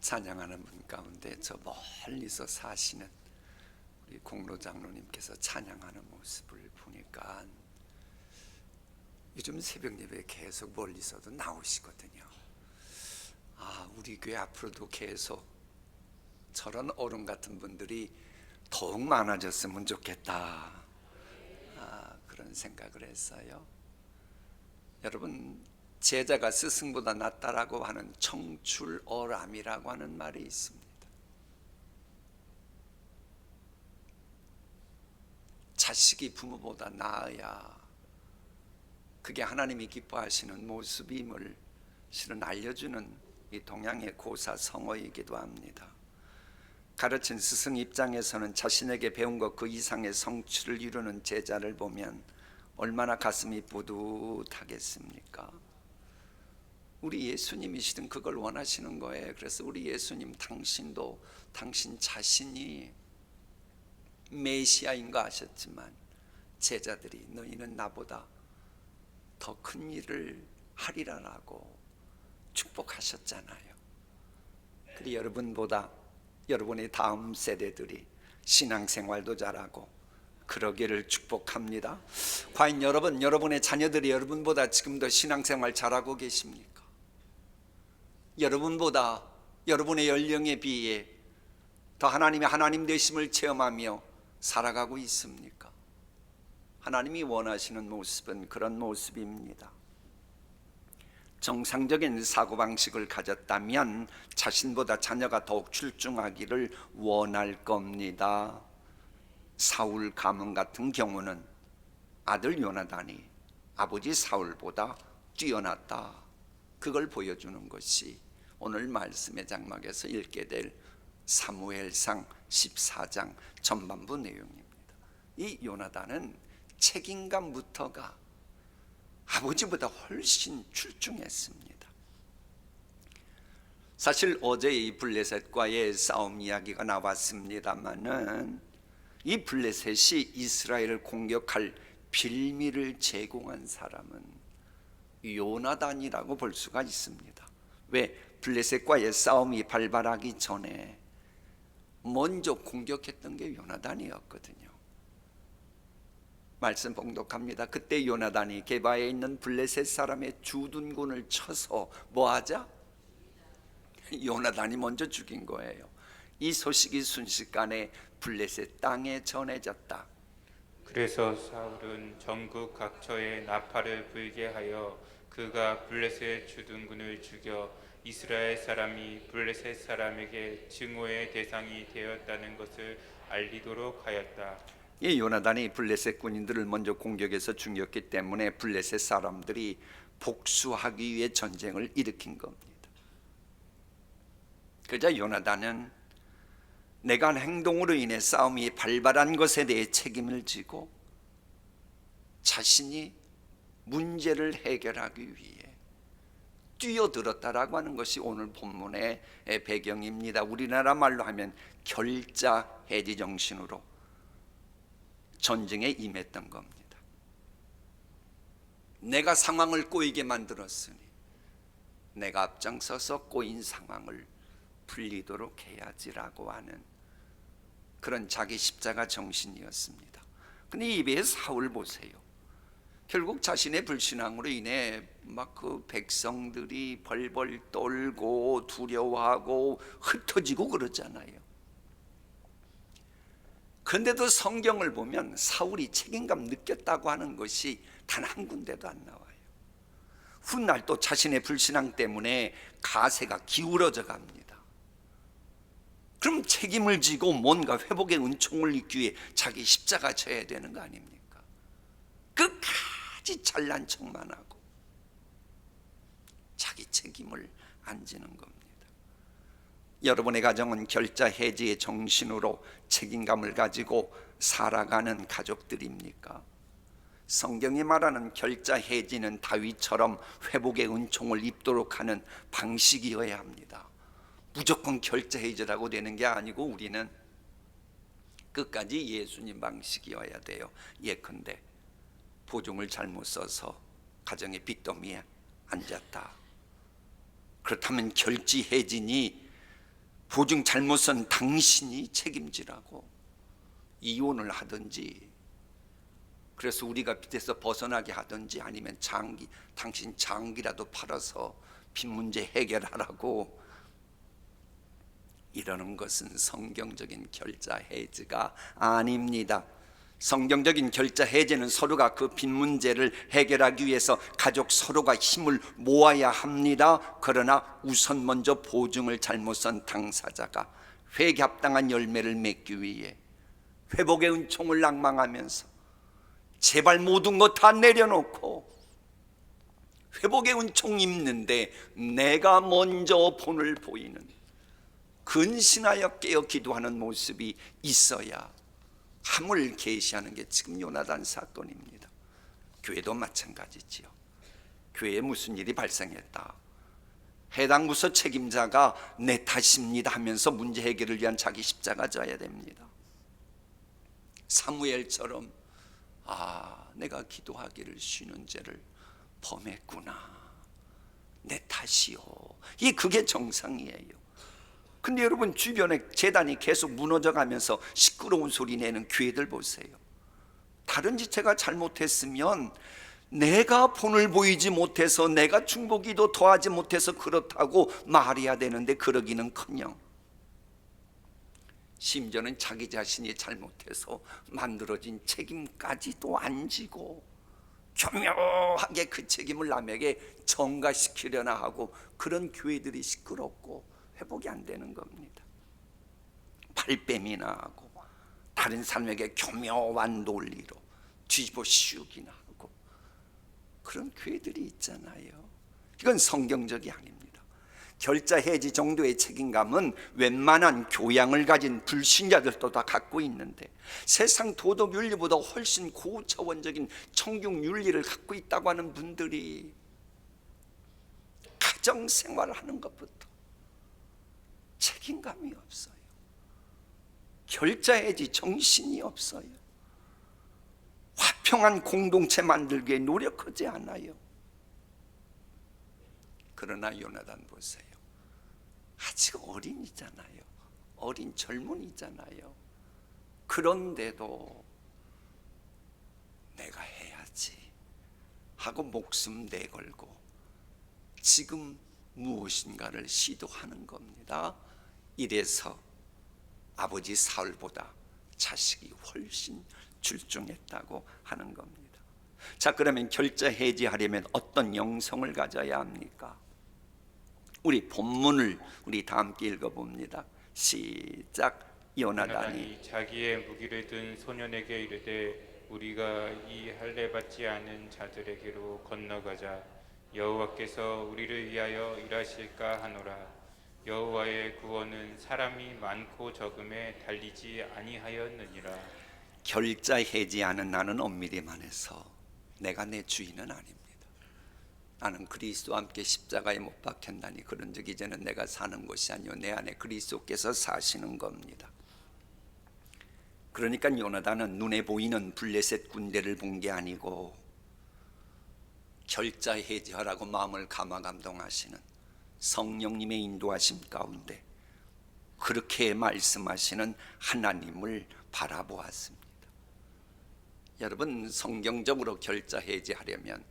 찬양하는 분 가운데 저 멀리서 사시는 우리 공로 장로님께서 찬양하는 모습을 보니까 요즘 새벽 예배에 계속 멀리서도 나오시거든요. 우리 교회 앞으로도 계속 저런 어른 같은 분들이 더욱 많아졌으면 좋겠다, 그런 생각을 했어요. 여러분, 제자가 스승보다 낫다라고 하는 청출어람이라고 하는 말이 있습니다. 자식이 부모보다 나아야 그게 하나님이 기뻐하시는 모습임을 실은 알려주는 이 동양의 고사 성어이기도 합니다. 가르친 스승 입장에서는 자신에게 배운 것 그 이상의 성취를 이루는 제자를 보면 얼마나 가슴이 뿌듯하겠습니까? 우리 예수님이시든 그걸 원하시는 거예요. 그래서 우리 예수님, 당신도 당신 자신이 메시아인 거 아셨지만 제자들이 너희는 나보다 더 큰 일을 하리라라고 축복하셨잖아요. 그리고 여러분보다 여러분의 다음 세대들이 신앙생활도 잘하고 그러기를 축복합니다. 과연 여러분의 자녀들이 여러분보다 지금 더 신앙생활 잘하고 계십니까? 여러분보다 여러분의 연령에 비해 더 하나님의 하나님 되심을 체험하며 살아가고 있습니까? 하나님이 원하시는 모습은 그런 모습입니다. 정상적인 사고방식을 가졌다면 자신보다 자녀가 더욱 출중하기를 원할 겁니다. 사울 가문 같은 경우는 아들 요나단이 아버지 사울보다 뛰어났다, 그걸 보여주는 것이 오늘 말씀의 장막에서 읽게 될 사무엘상 14장 전반부 내용입니다. 이 요나단은 책임감부터가 아버지보다 훨씬 출중했습니다. 사실 어제 이 블레셋과의 싸움 이야기가 나왔습니다마는 이 블레셋이 이스라엘을 공격할 빌미를 제공한 사람은 요나단이라고 볼 수가 있습니다. 왜? 블레셋과의 싸움이 발발하기 전에 먼저 공격했던 게 요나단이었거든요. 말씀 봉독합니다. 그때 요나단이 게바에 있는 블레셋 사람의 주둔군을 쳐서 뭐하자? 요나단이 먼저 죽인 거예요. 이 소식이 순식간에 블레셋 땅에 전해졌다. 그래서 사울은 전국 각처에 나팔을 불게 하여 그가 블레셋 주둔군을 죽여 이스라엘 사람이 블레셋 사람에게 증오의 대상이 되었다는 것을 알리도록 하였다. 이 요나단이 블레셋 군인들을 먼저 공격해서 죽였기 때문에 블레셋 사람들이 복수하기 위해 전쟁을 일으킨 겁니다. 그러자 요나단은 내가 한 행동으로 인해 싸움이 발발한 것에 대해 책임을 지고 자신이 문제를 해결하기 위해 뛰어들었다라고 하는 것이 오늘 본문의 배경입니다. 우리나라 말로 하면 결자해지 정신으로 전쟁에 임했던 겁니다. 내가 상황을 꼬이게 만들었으니 내가 앞장서서 꼬인 상황을 풀리도록 해야지라고 하는 그런 자기 십자가 정신이었습니다. 근데 이외에 사울 보세요. 결국 자신의 불신앙으로 인해 막 그 백성들이 벌벌 떨고 두려워하고 흩어지고 그러잖아요. 그런데도 성경을 보면 사울이 책임감 느꼈다고 하는 것이 단 한 군데도 안 나와요. 훗날 또 자신의 불신앙 때문에 가세가 기울어져 갑니다. 그럼 책임을 지고 뭔가 회복의 은총을 입기 위해 자기 십자가 져야 되는 거 아닙니까? 끝까지 잘난 척만 하고 자기 책임을 안 지는 겁니다. 여러분의 가정은 결자해지의 정신으로 책임감을 가지고 살아가는 가족들입니까? 성경이 말하는 결자해지는 다윗처럼 회복의 은총을 입도록 하는 방식이어야 합니다. 무조건 결자해지라고 되는 게 아니고 우리는 끝까지 예수님 방식이어야 돼요. 예컨대 보증을 잘못 써서 가정의 빚더미에 앉았다. 그렇다면 결지해지니 보증 잘못 쓴 당신이 책임지라고 이혼을 하든지, 그래서 우리가 빚에서 벗어나게 하든지, 아니면 당신 장기라도 팔아서 빚 문제 해결하라고 이러는 것은 성경적인 결자 해지가 아닙니다. 성경적인 결자 해지는 서로가 그 빚 문제를 해결하기 위해서 가족 서로가 힘을 모아야 합니다. 그러나 우선 먼저 보증을 잘못 쓴 당사자가 회개합당한 열매를 맺기 위해 회복의 은총을 낭망하면서 제발 모든 것 다 내려놓고 회복의 은총 입는데 내가 먼저 본을 보이는, 근신하여 깨어 기도하는 모습이 있어야 함을 계시하는 게 지금 요나단 사건입니다. 교회도 마찬가지지요. 교회에 무슨 일이 발생했다, 해당 부서 책임자가 내 탓입니다 하면서 문제 해결을 위한 자기 십자가 져야 됩니다. 사무엘처럼 내가 기도하기를 쉬는 죄를 범했구나, 내 탓이요, 그게 정상이에요. 근데 여러분, 주변에 재단이 계속 무너져가면서 시끄러운 소리 내는 교회들 보세요. 다른 지체가 잘못했으면 내가 본을 보이지 못해서, 내가 중보기도 더하지 못해서 그렇다고 말해야 되는데 그러기는커녕 심지어는 자기 자신이 잘못해서 만들어진 책임까지도 안 지고 교묘하게 그 책임을 남에게 전가시키려나 하고, 그런 교회들이 시끄럽고 회복이 안 되는 겁니다. 발뺌이나 하고 다른 사람에게 교묘한 논리로 뒤집어 씌우기나 하고, 그런 교회들이 있잖아요. 이건 성경적이 아닙니다. 결자 해지 정도의 책임감은 웬만한 교양을 가진 불신자들도 다 갖고 있는데, 세상 도덕 윤리보다 훨씬 고차원적인 청중 윤리를 갖고 있다고 하는 분들이 가정 생활을 하는 것부터 책임감이 없어요. 결자 해지 정신이 없어요. 화평한 공동체 만들기 위해 노력하지 않아요. 그러나 요나단 보세요. 아직 어린이잖아요. 어린 젊은이잖아요. 그런데도 내가 해야지 하고 목숨 내걸고 지금 무엇인가를 시도하는 겁니다. 이래서 아버지 사울보다 자식이 훨씬 출중했다고 하는 겁니다. 자, 그러면 결자 해지하려면 어떤 영성을 가져야 합니까? 우리 본문을 우리 다 함께 읽어봅니다. 시작. 요나단이 자기의 무기를 든 소년에게 이르되 우리가 이 할례 받지 않은 자들에게로 건너가자. 여호와께서 우리를 위하여 일하실까 하노라. 여호와의 구원은 사람이 많고 적음에 달리지 아니하였느니라. 결자 해지하는 나는 엄밀히만 해서 내가 내 주인은 아닙니다. 나는 그리스도와 함께 십자가에 못 박혔나니 그런즉 이제는 내가 사는 것이 아니요 내 안에 그리스도께서 사시는 겁니다. 그러니까 요나단은 눈에 보이는 블레셋 군대를 본 게 아니고 결자 해지하라고 마음을 감화감동하시는 성령님의 인도하심 가운데 그렇게 말씀하시는 하나님을 바라보았습니다. 여러분, 성경적으로 결자 해지하려면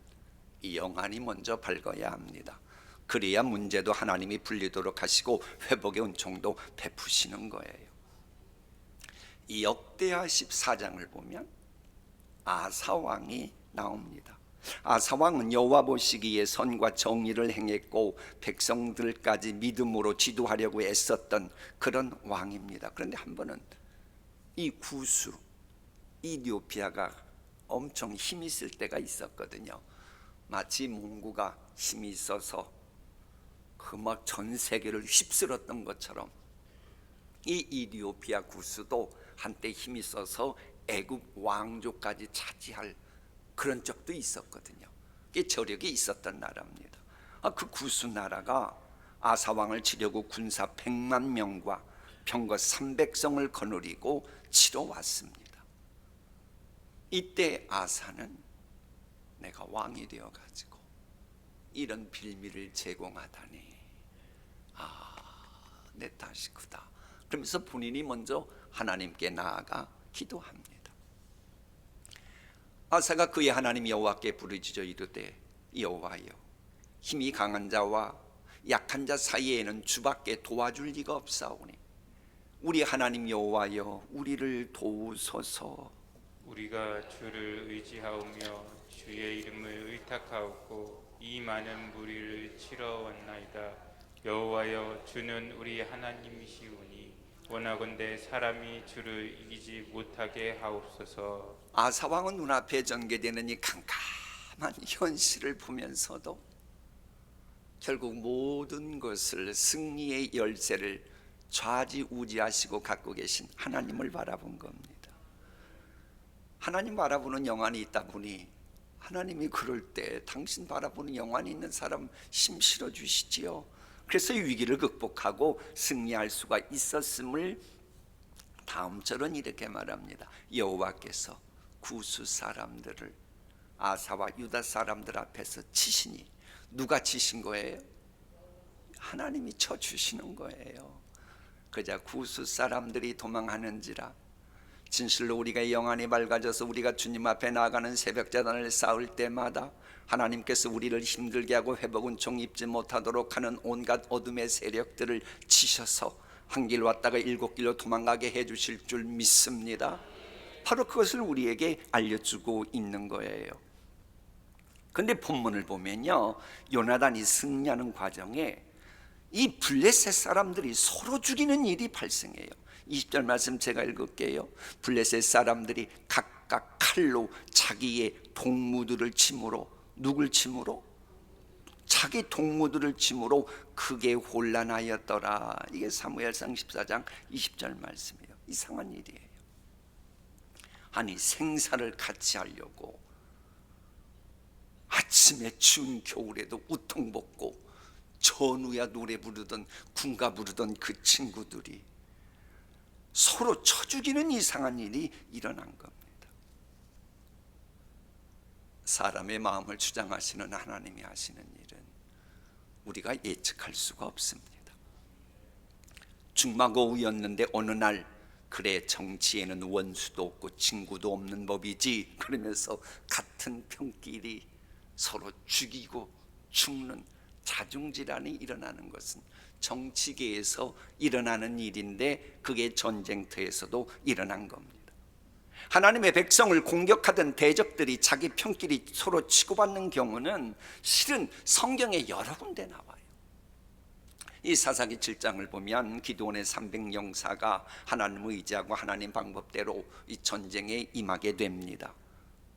이 영안이 먼저 밝아야 합니다. 그래야 문제도 하나님이 풀리도록 하시고 회복의 은총도 베푸시는 거예요. 이 역대하 14장을 보면 아사왕이 나옵니다. 아사왕은 여호와 보시기에 선과 정의를 행했고 백성들까지 믿음으로 지도하려고 애썼던 그런 왕입니다. 그런데 한 번은 이 구수 이디오피아가 엄청 힘이 있을 때가 있었거든요. 마치 몽고가 힘이 있어서 그 막 전 세계를 휩쓸었던 것처럼 이 이디오피아 구수도 한때 힘이 있어서 애굽 왕조까지 차지할 그런 적도 있었거든요. 그게 저력이 있었던 나라입니다. 그 구수 나라가 아사왕을 치려고 군사 100만 명과 병거 300성을 거느리고 치러 왔습니다. 이때 아사는 내가 왕이 되어가지고 이런 빌미를 제공하다니, 내 탓이구나. 그러면서 본인이 먼저 하나님께 나아가 기도합니다. 아사가 그의 하나님 여호와께 부르짖어 이르되 여호와여, 힘이 강한 자와 약한 자 사이에는 주밖에 도와줄 리가 없사오니 우리 하나님 여호와여, 우리를 도우소서. 우리가 주를 의지하오며 주의 이름을 의탁하옵고 이 많은 무리를 치러 왔나이다. 여호와여, 주는 우리 하나님이시오니 원하건대 사람이 주를 이기지 못하게 하옵소서. 아사 왕은 눈앞에 전개되는 이 캄캄한 현실을 보면서도 결국 모든 것을 승리의 열쇠를 좌지우지하시고 갖고 계신 하나님을 바라본 겁니다. 하나님 바라보는 영안이 있다 보니 하나님이 그럴 때 당신 바라보는 영안이 있는 사람 힘 실어 주시지요. 그래서 이 위기를 극복하고 승리할 수가 있었음을 다음 절은 이렇게 말합니다. 여호와께서 구스 사람들을 아사와 유다 사람들 앞에서 치시니, 누가 치신 거예요? 하나님이 쳐주시는 거예요. 그자 구스 사람들이 도망하는지라. 진실로 우리가 영안이 밝아져서 우리가 주님 앞에 나아가는 새벽제단을 쌓을 때마다 하나님께서 우리를 힘들게 하고 회복은총 입지 못하도록 하는 온갖 어둠의 세력들을 치셔서 한 길 왔다가 7길로 도망가게 해주실 줄 믿습니다. 바로 그것을 우리에게 알려주고 있는 거예요. 근데 본문을 보면요, 요나단이 승리하는 과정에 이 블레셋 사람들이 서로 죽이는 일이 발생해요. 20절 말씀 제가 읽을게요. 블레셋 사람들이 각각 칼로 자기의 동무들을 침으로, 누굴 침으로? 자기 동무들을 침으로 크게 혼란하였더라. 이게 사무엘상 14장 20절 말씀이에요. 이상한 일이에요. 아니, 생사를 같이 하려고 아침에 추운 겨울에도 우통 벗고 전우야 노래 부르던 군가 부르던 그 친구들이 서로 쳐 죽이는 이상한 일이 일어난 겁니다. 사람의 마음을 주장하시는 하나님이 하시는 일은 우리가 예측할 수가 없습니다. 중마고우였는데 어느 날, 그래 정치에는 원수도 없고 친구도 없는 법이지, 그러면서 같은 편끼리 서로 죽이고 죽는 자중질환이 일어나는 것은 정치계에서 일어나는 일인데 그게 전쟁터에서도 일어난 겁니다. 하나님의 백성을 공격하던 대적들이 자기 편끼리 서로 치고받는 경우는 실은 성경에 여러 군데 나와요. 이 사사기 7장을 보면 기드온의 300용사가 하나님을 의지하고 하나님 방법대로 이 전쟁에 임하게 됩니다.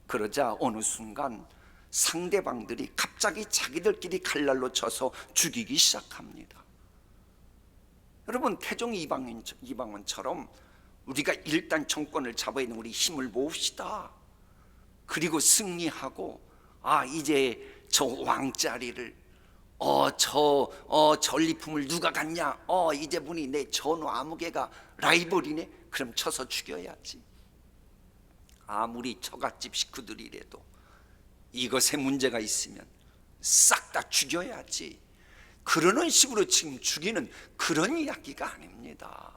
그러자 어느 순간 상대방들이 갑자기 자기들끼리 칼날로 쳐서 죽이기 시작합니다. 여러분, 태종 이방원처럼 우리가 일단 정권을 잡아야 있는 우리 힘을 모읍시다. 그리고 승리하고, 이제 저 왕자리를 전리품을 누가 갖냐? 이제 보니 내 전우 아무개가 라이벌이네. 그럼 쳐서 죽여야지. 아무리 처갓집 식구들이라도 이것에 문제가 있으면 싹 다 죽여야지. 그러는 식으로 지금 죽이는 그런 이야기가 아닙니다.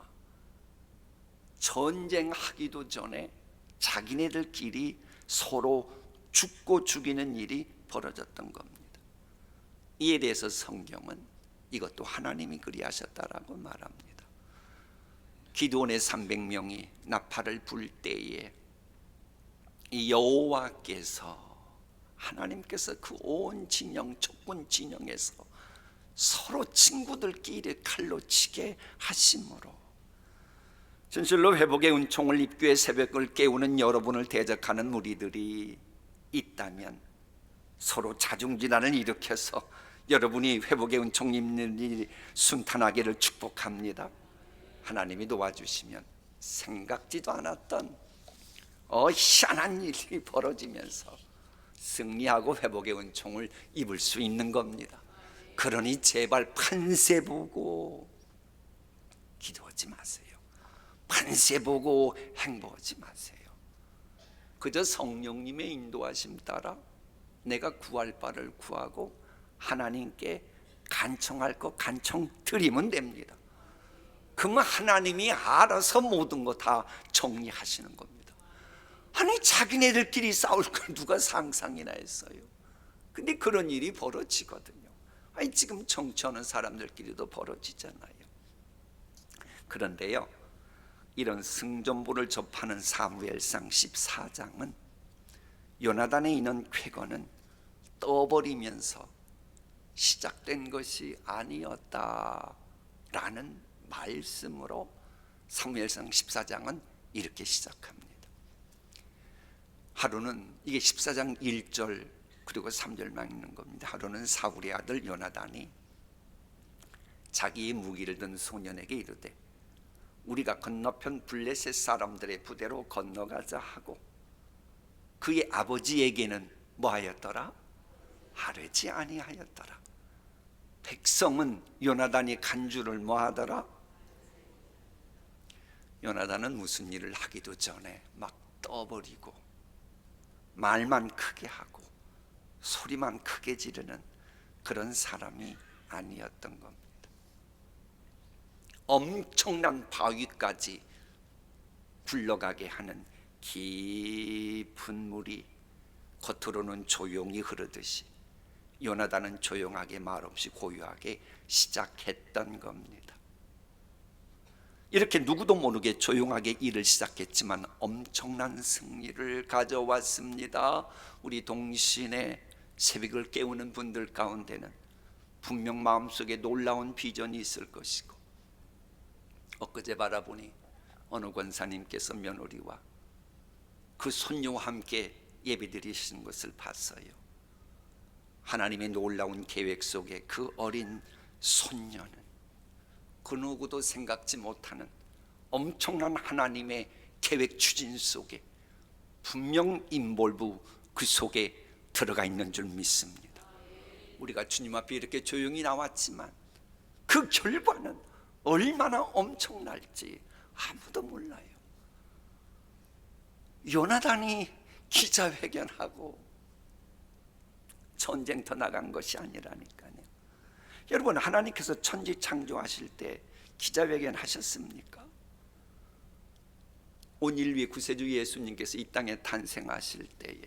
전쟁하기도 전에 자기네들끼리 서로 죽고 죽이는 일이 벌어졌던 겁니다. 이에 대해서 성경은 이것도 하나님이 그리하셨다라고 말합니다. 기드온의 300명이 나팔을 불 때에 이 여호와께서, 하나님께서 그 온 진영, 족군 진영에서 서로 친구들끼리 칼로 치게 하심으로 진실로 회복의 은총을 입교의 새벽을 깨우는 여러분을 대적하는 무리들이 있다면 서로 자중질환을 일으켜서 여러분이 회복의 은총 입는 일이 순탄하기를 축복합니다. 하나님이 도와주시면 생각지도 않았던 희한한 일이 벌어지면서 승리하고 회복의 은총을 입을 수 있는 겁니다. 그러니 제발 판세 보고 기도하지 마세요. 판세 보고 행보하지 마세요. 그저 성령님의 인도하심 따라 내가 구할 바를 구하고 하나님께 간청할 것 간청 드리면 됩니다. 그러면 하나님이 알아서 모든 거 다 정리하시는 겁니다. 아니 자기네들끼리 싸울 걸 누가 상상이나 했어요. 근데 그런 일이 벌어지거든요. 아니 지금 정치하는 사람들끼리도 벌어지잖아요. 그런데요, 이런 승전보를 접하는 사무엘상 14장은 요나단의 이런 쾌거는 떠버리면서 시작된 것이 아니었다라는 말씀으로 사무엘상 14장은 이렇게 시작합니다. 하루는, 이게 14장 1절 그리고 3절만 있는 겁니다. 하루는 사울의 아들 요나단이 자기의 무기를 든 소년에게 이르되 우리가 건너편 블레셋 사람들의 부대로 건너가자 하고, 그의 아버지에게는 뭐하였더라? 아뢰지 아니하였더라. 백성은 요나단이 간주를 뭐하더라? 요나단은 무슨 일을 하기도 전에 막 떠버리고 말만 크게 하고 소리만 크게 지르는 그런 사람이 아니었던 겁니다. 엄청난 바위까지 굴러가게 하는 깊은 물이 겉으로는 조용히 흐르듯이 요나단은 조용하게 말없이 고요하게 시작했던 겁니다. 이렇게 누구도 모르게 조용하게 일을 시작했지만 엄청난 승리를 가져왔습니다. 우리 동신의 새벽을 깨우는 분들 가운데는 분명 마음속에 놀라운 비전이 있을 것이고, 엊그제 바라보니 어느 권사님께서 며느리와 그 손녀와 함께 예배드리시는 것을 봤어요. 하나님의 놀라운 계획 속에 그 어린 손녀는 그 누구도 생각지 못하는 엄청난 하나님의 계획 추진 속에 분명 인볼브 그 속에 들어가 있는 줄 믿습니다. 우리가 주님 앞에 이렇게 조용히 나왔지만 그 결과는 얼마나 엄청날지 아무도 몰라요. 요나단이 기자회견하고 전쟁터 나간 것이 아니라니까요. 여러분, 하나님께서 천지 창조하실 때 기자회견 하셨습니까? 온일위 구세주 예수님께서 이 땅에 탄생하실 때에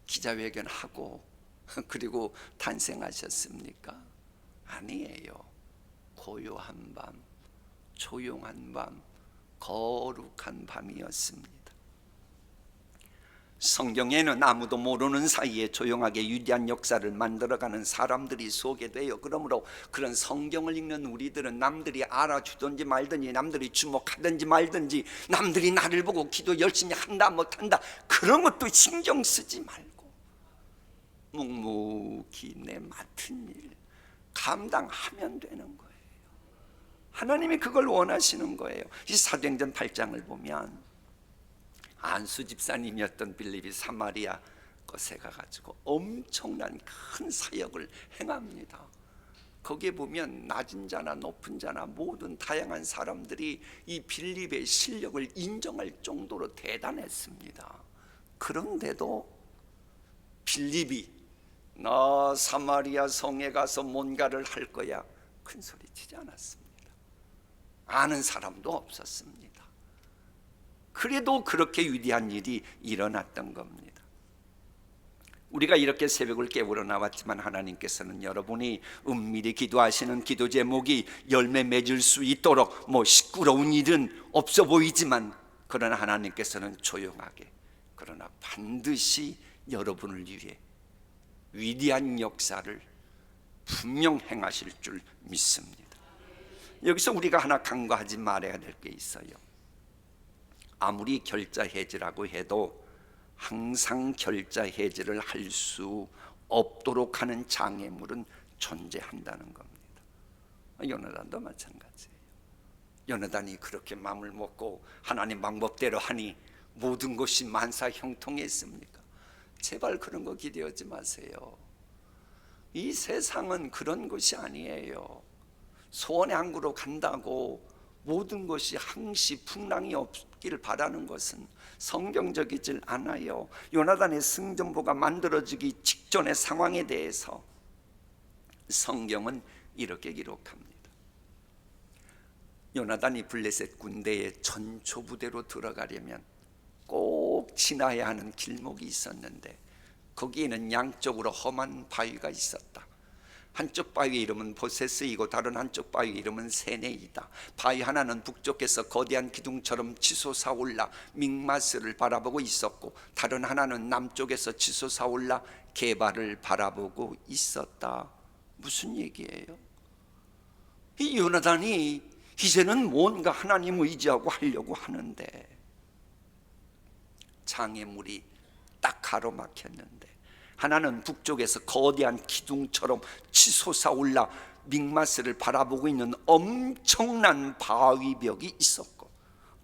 기자회견하고 그리고 탄생하셨습니까? 아니에요. 고요한 밤, 조용한 밤, 거룩한 밤이었습니다. 성경에는 아무도 모르는 사이에 조용하게 위대한 역사를 만들어가는 사람들이 소개돼요. 그러므로 그런 성경을 읽는 우리들은 남들이 알아주든지 말든지, 남들이 주목하든지 말든지, 남들이 나를 보고 기도 열심히 한다 못한다 그런 것도 신경 쓰지 말고 묵묵히 내 맡은 일 감당하면 되는 거예요. 하나님이 그걸 원하시는 거예요. 이 사도행전 8장을 보면 안수 집사님이었던 빌립이 사마리아 것에 가가지고 엄청난 큰 사역을 행합니다. 거기에 보면 낮은 자나 높은 자나 모든 다양한 사람들이 이 빌립의 실력을 인정할 정도로 대단했습니다. 그런데도 빌립이 나 사마리아 성에 가서 뭔가를 할 거야 큰 소리 치지 않았습니다. 아는 사람도 없었습니다. 그래도 그렇게 위대한 일이 일어났던 겁니다. 우리가 이렇게 새벽을 깨우러 나왔지만 하나님께서는 여러분이 은밀히 기도하시는 기도 제목이 열매 맺을 수 있도록 시끄러운 일은 없어 보이지만, 그러나 하나님께서는 조용하게 그러나 반드시 여러분을 위해 위대한 역사를 분명 행하실 줄 믿습니다. 여기서 우리가 하나 간과하지 말아야 될 게 있어요. 아무리 결자 해지라고 해도 항상 결자 해지를 할 수 없도록 하는 장애물은 존재한다는 겁니다. 요나단도 마찬가지예요. 요나단이 그렇게 마음을 먹고 하나님 방법대로 하니 모든 것이 만사형통했습니까? 제발 그런 거 기대하지 마세요. 이 세상은 그런 것이 아니에요. 소원의 항구로 간다고 모든 것이 항시 풍랑이 없기를 바라는 것은 성경적이질 않아요. 요나단의 승전보가 만들어지기 직전의 상황에 대해서 성경은 이렇게 기록합니다. 요나단이 블레셋 군대의 전초 부대로 들어가려면 꼭 지나야 하는 길목이 있었는데 거기에는 양쪽으로 험한 바위가 있었다. 한쪽 바위의 이름은 보세스이고 다른 한쪽 바위의 이름은 세네이다. 바위 하나는 북쪽에서 거대한 기둥처럼 치솟아 올라 믹마스를 바라보고 있었고 다른 하나는 남쪽에서 치솟아 올라 게발을 바라보고 있었다. 무슨 얘기예요? 이 요나단이 이제는 뭔가 하나님 의지하고 하려고 하는데 장애물이 딱 가로막혔는데 하나는 북쪽에서 거대한 기둥처럼 치솟아 올라 믹마스를 바라보고 있는 엄청난 바위벽이 있었고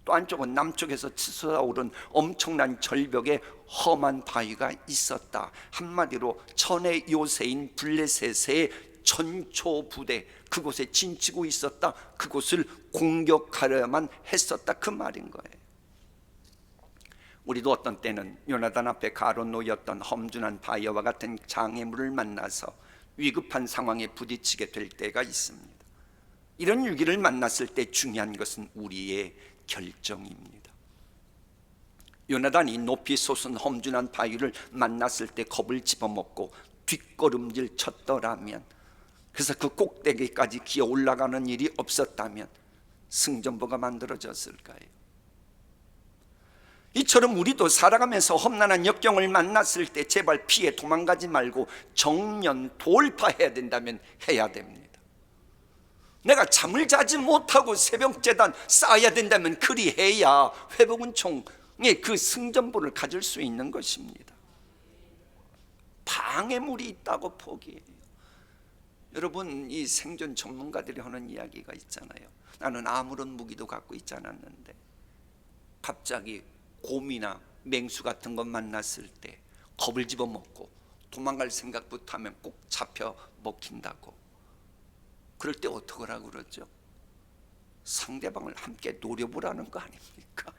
또 한쪽은 남쪽에서 치솟아 오른 엄청난 절벽에 험한 바위가 있었다. 한마디로 천의 요새인 블레셋의 전초 부대, 그곳에 진치고 있었다. 그곳을 공격하려만 했었다. 그 말인 거예요. 우리도 어떤 때는 요나단 앞에 가로놓였던 험준한 바위와 같은 장애물을 만나서 위급한 상황에 부딪히게 될 때가 있습니다. 이런 위기를 만났을 때 중요한 것은 우리의 결정입니다. 요나단이 높이 솟은 험준한 바위를 만났을 때 겁을 집어먹고 뒷걸음질 쳤더라면, 그래서 그 꼭대기까지 기어 올라가는 일이 없었다면 승전보가 만들어졌을까요? 이처럼 우리도 살아가면서 험난한 역경을 만났을 때 제발 피해 도망가지 말고 정면 돌파해야 된다면 해야 됩니다. 내가 잠을 자지 못하고 새벽제단 쌓아야 된다면 그리해야 회복은총의 그 승전보를 가질 수 있는 것입니다. 방해물이 있다고 포기해요. 여러분, 이 생존 전문가들이 하는 이야기가 있잖아요. 나는 아무런 무기도 갖고 있지 않았는데 갑자기 곰이나 맹수 같은 것 만났을 때 겁을 집어먹고 도망갈 생각부터 하면 꼭 잡혀 먹힌다고. 그럴 때 어떻게 하라고 그러죠? 상대방을 함께 노려보라는 거 아닙니까?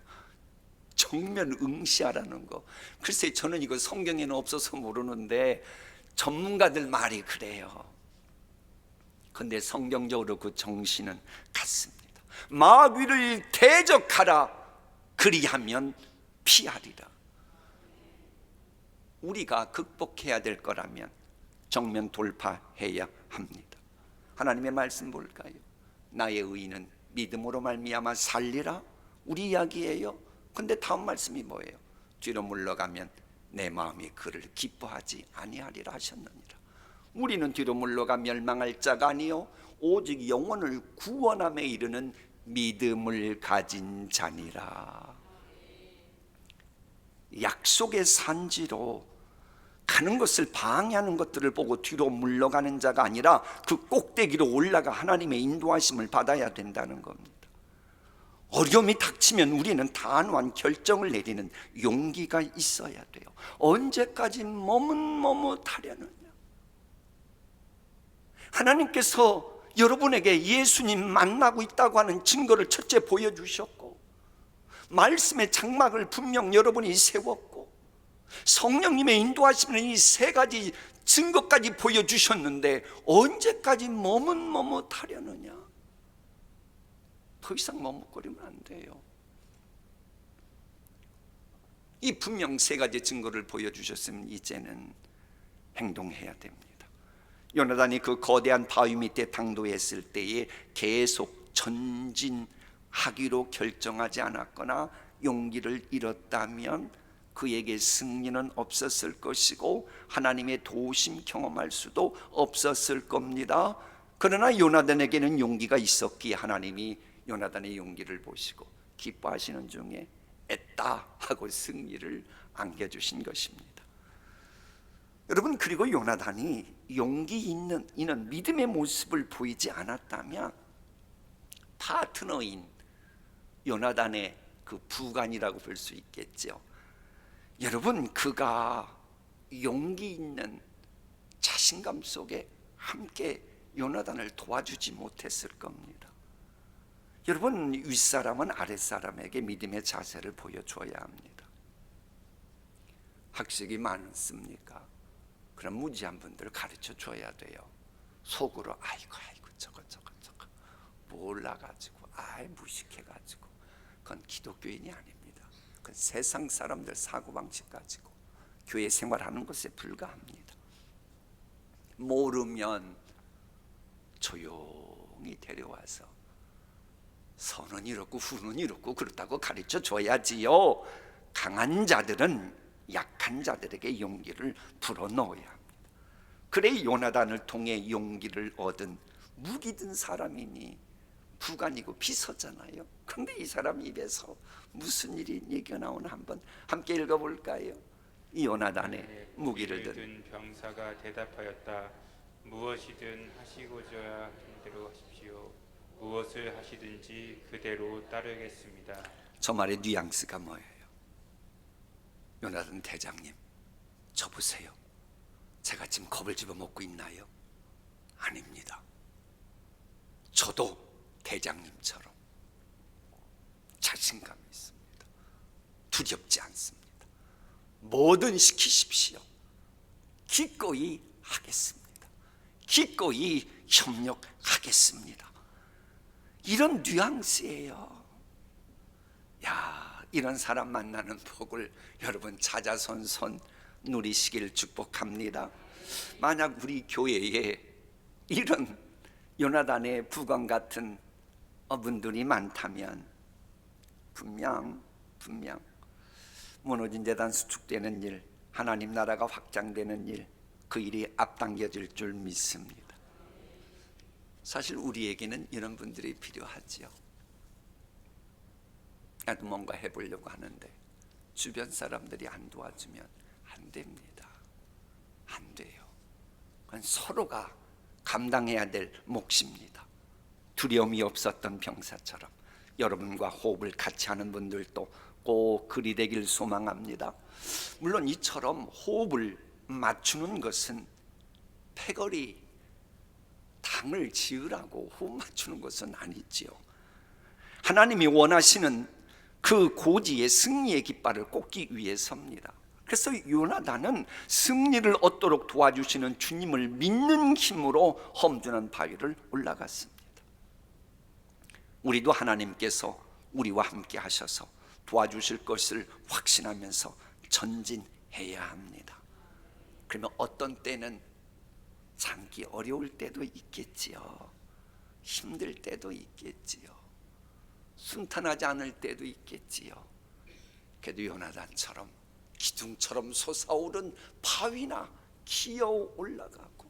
정면 응시하라는 거. 글쎄 저는 이거 성경에는 없어서 모르는데 전문가들 말이 그래요. 근데 성경적으로 그 정신은 같습니다. 마귀를 대적하라, 그리하면 피하리라. 우리가 극복해야 될 거라면 정면 돌파해야 합니다. 하나님의 말씀 볼까요? 나의 의인은 믿음으로 말미암아 살리라, 우리 이야기예요. 근데 다음 말씀이 뭐예요? 뒤로 물러가면 내 마음이 그를 기뻐하지 아니하리라 하셨느니라. 우리는 뒤로 물러가 멸망할 자가 아니요 오직 영혼을 구원함에 이르는 믿음을 가진 자니라. 약속의 산지로 가는 것을 방해하는 것들을 보고 뒤로 물러가는 자가 아니라 그 꼭대기로 올라가 하나님의 인도하심을 받아야 된다는 겁니다. 어려움이 닥치면 우리는 단호한 결정을 내리는 용기가 있어야 돼요. 언제까지 머뭇머뭇하려느냐? 하나님께서 여러분에게 예수님 만나고 있다고 하는 증거를 첫째 보여주셨고, 말씀의 장막을 분명 여러분이 세웠고, 성령님의 인도하시는 이 세 가지 증거까지 보여주셨는데 언제까지 머뭇머뭇하려느냐? 더 이상 머뭇거리면 안 돼요. 이 분명 세 가지 증거를 보여주셨으면 이제는 행동해야 됩니다. 요나단이 그 거대한 바위 밑에 당도했을 때에 계속 전진하기로 결정하지 않았거나 용기를 잃었다면 그에게 승리는 없었을 것이고 하나님의 도우심 경험할 수도 없었을 겁니다. 그러나 요나단에게는 용기가 있었기에 하나님이 요나단의 용기를 보시고 기뻐하시는 중에 애따 하고 승리를 안겨주신 것입니다. 여러분, 그리고 요나단이 용기 있는 이는 믿음의 모습을 보이지 않았다면 파트너인 요나단의 그 부관이라고 볼 수 있겠죠. 여러분, 그가 용기 있는 자신감 속에 함께 요나단을 도와주지 못했을 겁니다. 여러분, 윗사람은 아랫사람에게 믿음의 자세를 보여줘야 합니다. 학식이 많습니까? 그럼 무지한 분들을 가르쳐 줘야 돼요. 속으로 아이고 저거 몰라 몰라가지고 무식해가지고 그건 기독교인이 아닙니다. 그건 세상 사람들 사고방식 가지고 교회 생활하는 것에 불과합니다. 모르면 조용히 데려와서 선은 이렇고 후는 이렇고 그렇다고 가르쳐 줘야지요. 강한 자들은 약한 자들에게 용기를 불어넣어야 합니다. 그래 요나단을 통해 용기를 얻은 무기 든 사람이니 부관이고 비서잖아요. 근데 이 사람 입에서 무슨 일이 얘기가 나오나 한번 함께 읽어볼까요? 이 요나단의 무기를 든 병사가 대답하였다. 무엇이든 하시고자 하는 대로 하십시오. 무엇을 하시든지 그대로 따르겠습니다. 저 말의 뉘앙스가 뭐예요? 요나단 대장님, 저 보세요. 제가 지금 겁을 집어먹고 있나요? 아닙니다. 저도 대장님처럼 자신감이 있습니다. 두렵지 않습니다. 뭐든 시키십시오. 기꺼이 하겠습니다. 기꺼이 협력하겠습니다. 이런 뉘앙스예요. 야, 이런 사람 만나는 복을 여러분 자자손손 누리시길 축복합니다. 만약 우리 교회에 이런 요나단의 부관 같은 분들이 많다면 분명 무너진 재단 수축되는 일, 하나님 나라가 확장되는 일, 그 일이 앞당겨질 줄 믿습니다. 사실 우리에게는 이런 분들이 필요하지요. 나도 뭔가 해보려고 하는데 주변 사람들이 안 도와주면 안 됩니다. 안 돼요. 그건 서로가 감당해야 될 몫입니다. 두려움이 없었던 병사처럼 여러분과 호흡을 같이 하는 분들도 꼭 그리 되길 소망합니다. 물론 이처럼 호흡을 맞추는 것은 패거리 당을 지으라고 호흡 맞추는 것은 아니지요. 하나님이 원하시는 그 고지의 승리의 깃발을 꽂기 위해서입니다. 그래서 요나단은 승리를 얻도록 도와주시는 주님을 믿는 힘으로 험준한 바위를 올라갔습니다. 우리도 하나님께서 우리와 함께 하셔서 도와주실 것을 확신하면서 전진해야 합니다. 그러면 어떤 때는 참기 어려울 때도 있겠지요. 힘들 때도 있겠지요. 순탄하지 않을 때도 있겠지요. 그래도 요나단처럼 기둥처럼 솟아오른 바위나 기어 올라가고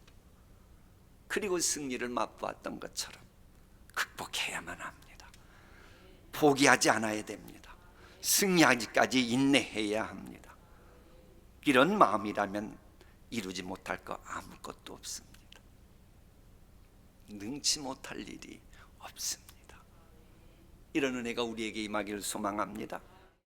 그리고 승리를 맛보았던 것처럼 극복해야만 합니다. 포기하지 않아야 됩니다. 승리하기까지 인내해야 합니다. 이런 마음이라면 이루지 못할 거 아무것도 없습니다. 능치 못할 일이 없습니다. 이런 은혜가 우리에게 임하기를 소망합니다.